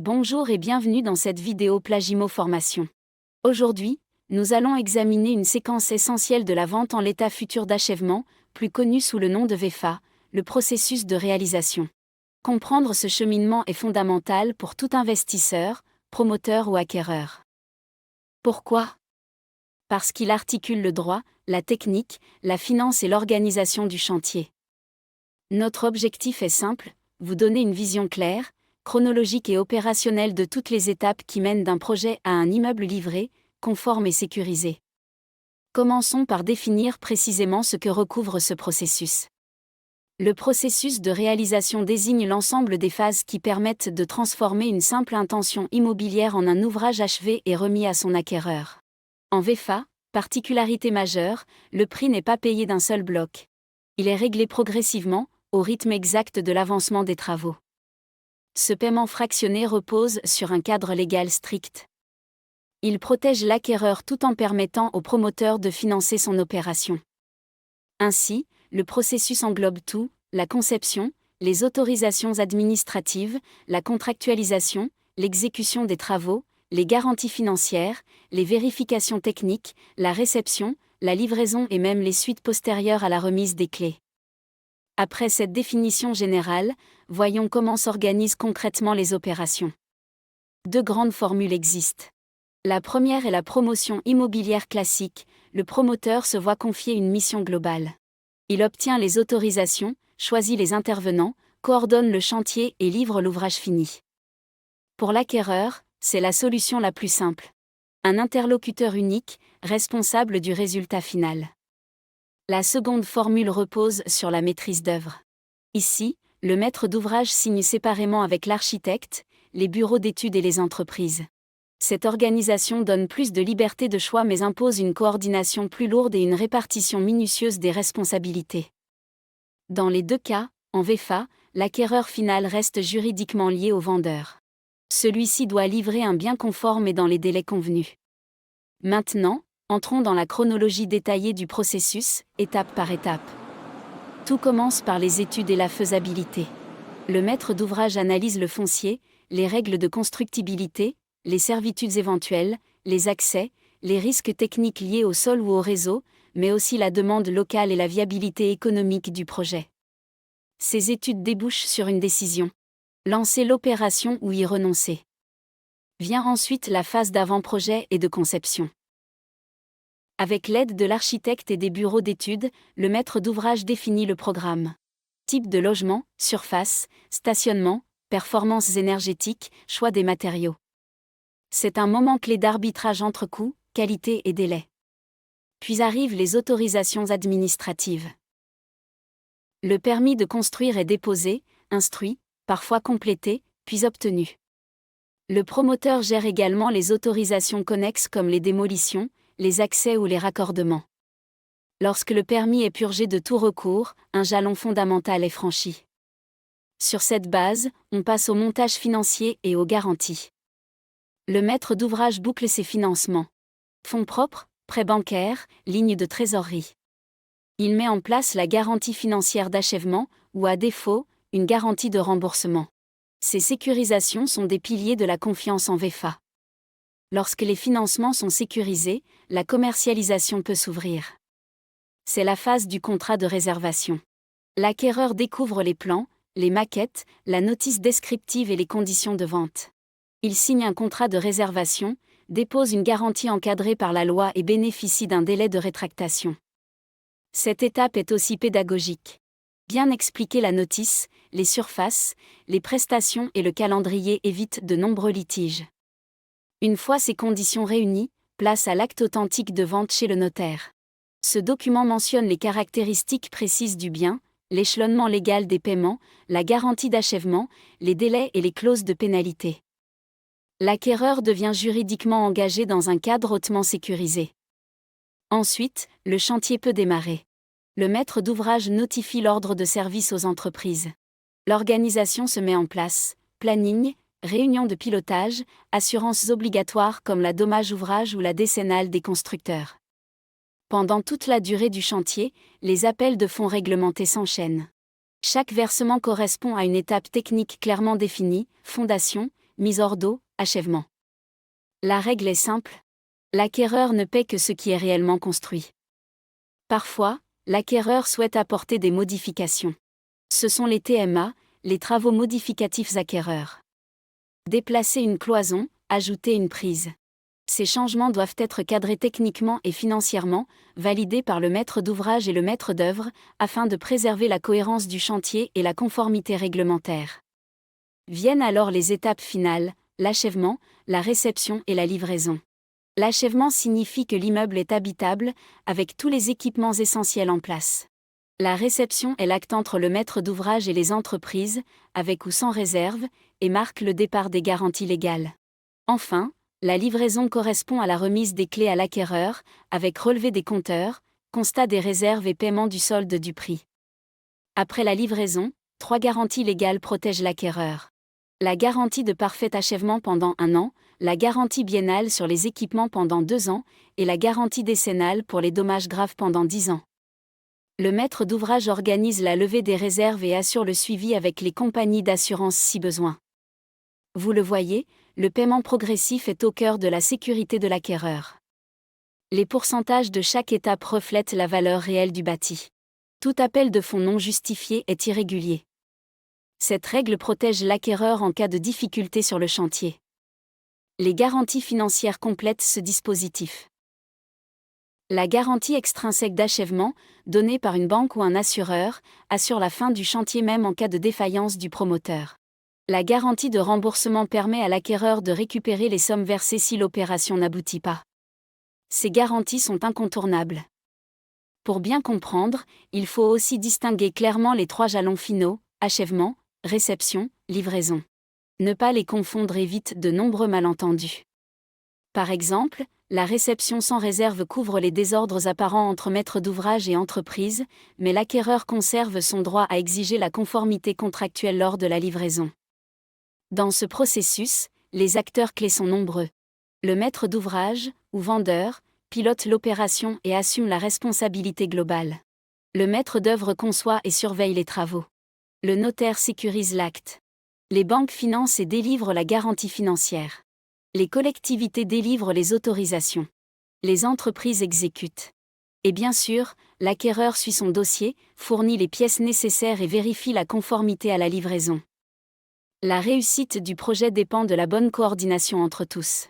Bonjour et bienvenue dans cette vidéo Plagimo Formation. Aujourd'hui, nous allons examiner une séquence essentielle de la vente en l'état futur d'achèvement, plus connue sous le nom de VFA, le processus de réalisation. Comprendre ce cheminement est fondamental pour tout investisseur, promoteur ou acquéreur. Pourquoi ? Parce qu'il articule le droit, la technique, la finance et l'organisation du chantier. Notre objectif est simple, vous donner une vision claire, chronologique et opérationnelle de toutes les étapes qui mènent d'un projet à un immeuble livré, conforme et sécurisé. Commençons par définir précisément ce que recouvre ce processus. Le processus de réalisation désigne l'ensemble des phases qui permettent de transformer une simple intention immobilière en un ouvrage achevé et remis à son acquéreur. En VFA, particularité majeure, le prix n'est pas payé d'un seul bloc. Il est réglé progressivement, au rythme exact de l'avancement des travaux. Ce paiement fractionné repose sur un cadre légal strict. Il protège l'acquéreur tout en permettant au promoteur de financer son opération. Ainsi, le processus englobe tout, la conception, les autorisations administratives, la contractualisation, l'exécution des travaux, les garanties financières, les vérifications techniques, la réception, la livraison et même les suites postérieures à la remise des clés. Après cette définition générale, voyons comment s'organisent concrètement les opérations. Deux grandes formules existent. La première est la promotion immobilière classique, le promoteur se voit confier une mission globale. Il obtient les autorisations, choisit les intervenants, coordonne le chantier et livre l'ouvrage fini. Pour l'acquéreur, c'est la solution la plus simple. Un interlocuteur unique, responsable du résultat final. La seconde formule repose sur la maîtrise d'œuvre. Ici, le maître d'ouvrage signe séparément avec l'architecte, les bureaux d'études et les entreprises. Cette organisation donne plus de liberté de choix mais impose une coordination plus lourde et une répartition minutieuse des responsabilités. Dans les deux cas, en VFA, l'acquéreur final reste juridiquement lié au vendeur. Celui-ci doit livrer un bien conforme et dans les délais convenus. Maintenant, entrons dans la chronologie détaillée du processus, étape par étape. Tout commence par les études et la faisabilité. Le maître d'ouvrage analyse le foncier, les règles de constructibilité, les servitudes éventuelles, les accès, les risques techniques liés au sol ou au réseau, mais aussi la demande locale et la viabilité économique du projet. Ces études débouchent sur une décision. Lancer l'opération ou y renoncer. Vient ensuite la phase d'avant-projet et de conception. Avec l'aide de l'architecte et des bureaux d'études, le maître d'ouvrage définit le programme. Type de logement, surface, stationnement, performances énergétiques, choix des matériaux. C'est un moment clé d'arbitrage entre coûts, qualité et délai. Puis arrivent les autorisations administratives. Le permis de construire est déposé, instruit, parfois complété, puis obtenu. Le promoteur gère également les autorisations connexes comme les démolitions, les accès ou les raccordements. Lorsque le permis est purgé de tout recours, un jalon fondamental est franchi. Sur cette base, on passe au montage financier et aux garanties. Le maître d'ouvrage boucle ses financements. Fonds propres, prêts bancaires, lignes de trésorerie. Il met en place la garantie financière d'achèvement, ou à défaut, une garantie de remboursement. Ces sécurisations sont des piliers de la confiance en VFA. Lorsque les financements sont sécurisés, la commercialisation peut s'ouvrir. C'est la phase du contrat de réservation. L'acquéreur découvre les plans, les maquettes, la notice descriptive et les conditions de vente. Il signe un contrat de réservation, dépose une garantie encadrée par la loi et bénéficie d'un délai de rétractation. Cette étape est aussi pédagogique. Bien expliquer la notice, les surfaces, les prestations et le calendrier évite de nombreux litiges. Une fois ces conditions réunies, place à l'acte authentique de vente chez le notaire. Ce document mentionne les caractéristiques précises du bien, l'échelonnement légal des paiements, la garantie d'achèvement, les délais et les clauses de pénalité. L'acquéreur devient juridiquement engagé dans un cadre hautement sécurisé. Ensuite, le chantier peut démarrer. Le maître d'ouvrage notifie l'ordre de service aux entreprises. L'organisation se met en place, planning, réunions de pilotage, assurances obligatoires comme la dommage ouvrage ou la décennale des constructeurs. Pendant toute la durée du chantier, les appels de fonds réglementés s'enchaînent. Chaque versement correspond à une étape technique clairement définie, fondation, mise hors d'eau, achèvement. La règle est simple. L'acquéreur ne paie que ce qui est réellement construit. Parfois, l'acquéreur souhaite apporter des modifications. Ce sont les TMA, les travaux modificatifs acquéreurs. Déplacer une cloison, ajouter une prise. Ces changements doivent être cadrés techniquement et financièrement, validés par le maître d'ouvrage et le maître d'œuvre, afin de préserver la cohérence du chantier et la conformité réglementaire. Viennent alors les étapes finales, l'achèvement, la réception et la livraison. L'achèvement signifie que l'immeuble est habitable, avec tous les équipements essentiels en place. La réception est l'acte entre le maître d'ouvrage et les entreprises, avec ou sans réserve, et marque le départ des garanties légales. Enfin, la livraison correspond à la remise des clés à l'acquéreur, avec relevé des compteurs, constat des réserves et paiement du solde du prix. Après la livraison, 3 garanties légales protègent l'acquéreur. La garantie de parfait achèvement pendant 1 an, la garantie biennale sur les équipements pendant 2 ans, et la garantie décennale pour les dommages graves pendant 10 ans. Le maître d'ouvrage organise la levée des réserves et assure le suivi avec les compagnies d'assurance si besoin. Vous le voyez, le paiement progressif est au cœur de la sécurité de l'acquéreur. Les pourcentages de chaque étape reflètent la valeur réelle du bâti. Tout appel de fonds non justifié est irrégulier. Cette règle protège l'acquéreur en cas de difficulté sur le chantier. Les garanties financières complètent ce dispositif. La garantie extrinsèque d'achèvement, donnée par une banque ou un assureur, assure la fin du chantier même en cas de défaillance du promoteur. La garantie de remboursement permet à l'acquéreur de récupérer les sommes versées si l'opération n'aboutit pas. Ces garanties sont incontournables. Pour bien comprendre, il faut aussi distinguer clairement les 3 jalons finaux, achèvement, réception, livraison. Ne pas les confondre évite de nombreux malentendus. Par exemple, la réception sans réserve couvre les désordres apparents entre maître d'ouvrage et entreprise, mais l'acquéreur conserve son droit à exiger la conformité contractuelle lors de la livraison. Dans ce processus, les acteurs clés sont nombreux. Le maître d'ouvrage, ou vendeur, pilote l'opération et assume la responsabilité globale. Le maître d'œuvre conçoit et surveille les travaux. Le notaire sécurise l'acte. Les banques financent et délivrent la garantie financière. Les collectivités délivrent les autorisations. Les entreprises exécutent. Et bien sûr, l'acquéreur suit son dossier, fournit les pièces nécessaires et vérifie la conformité à la livraison. La réussite du projet dépend de la bonne coordination entre tous.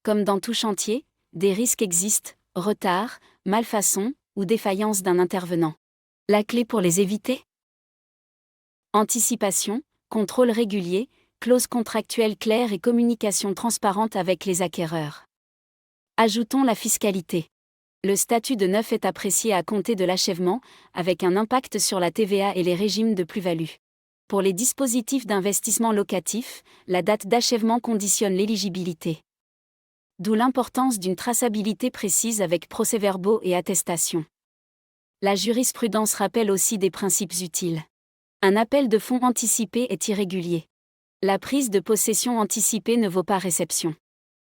Comme dans tout chantier, des risques existent, retard, malfaçon ou défaillance d'un intervenant. La clé pour les éviter ? Anticipation, contrôle régulier, clauses contractuelles claires et communication transparente avec les acquéreurs. Ajoutons la fiscalité. Le statut de neuf est apprécié à compter de l'achèvement, avec un impact sur la TVA et les régimes de plus-value. Pour les dispositifs d'investissement locatif, la date d'achèvement conditionne l'éligibilité. D'où l'importance d'une traçabilité précise avec procès-verbaux et attestations. La jurisprudence rappelle aussi des principes utiles. Un appel de fonds anticipé est irrégulier. La prise de possession anticipée ne vaut pas réception.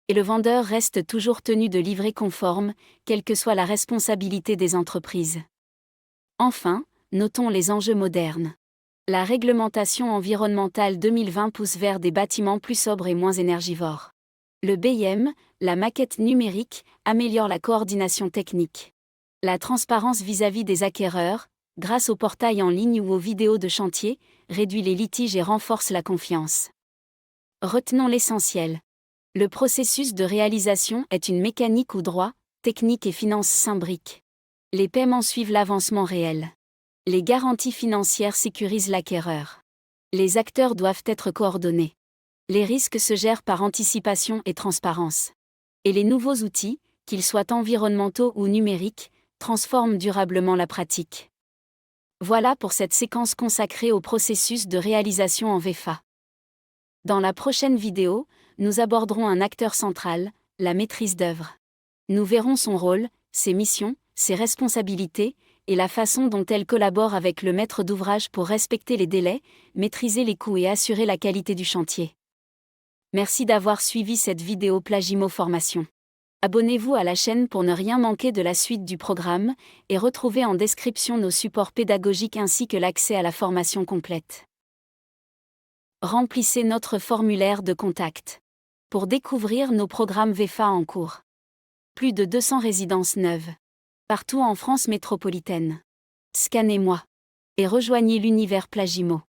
Et le vendeur reste toujours tenu de livrer conforme, quelle que soit la responsabilité des entreprises. Enfin, notons les enjeux modernes. La réglementation environnementale 2020 pousse vers des bâtiments plus sobres et moins énergivores. Le BIM, la maquette numérique, améliore la coordination technique. La transparence vis-à-vis des acquéreurs, grâce au portail en ligne ou aux vidéos de chantier, réduit les litiges et renforce la confiance. Retenons l'essentiel. Le processus de réalisation est une mécanique où droit, technique et finance s'imbriquent. Les paiements suivent l'avancement réel. Les garanties financières sécurisent l'acquéreur. Les acteurs doivent être coordonnés. Les risques se gèrent par anticipation et transparence. Et les nouveaux outils, qu'ils soient environnementaux ou numériques, transforment durablement la pratique. Voilà pour cette séquence consacrée au processus de réalisation en VFA. Dans la prochaine vidéo, nous aborderons un acteur central, la maîtrise d'œuvre. Nous verrons son rôle, ses missions, ses responsabilités, et la façon dont elle collabore avec le maître d'ouvrage pour respecter les délais, maîtriser les coûts et assurer la qualité du chantier. Merci d'avoir suivi cette vidéo Plagimo Formation. Abonnez-vous à la chaîne pour ne rien manquer de la suite du programme, et retrouvez en description nos supports pédagogiques ainsi que l'accès à la formation complète. Remplissez notre formulaire de contact pour découvrir nos programmes VEFA en cours. Plus de 200 résidences neuves. Partout en France métropolitaine. Scannez-moi et rejoignez l'univers Plagimo.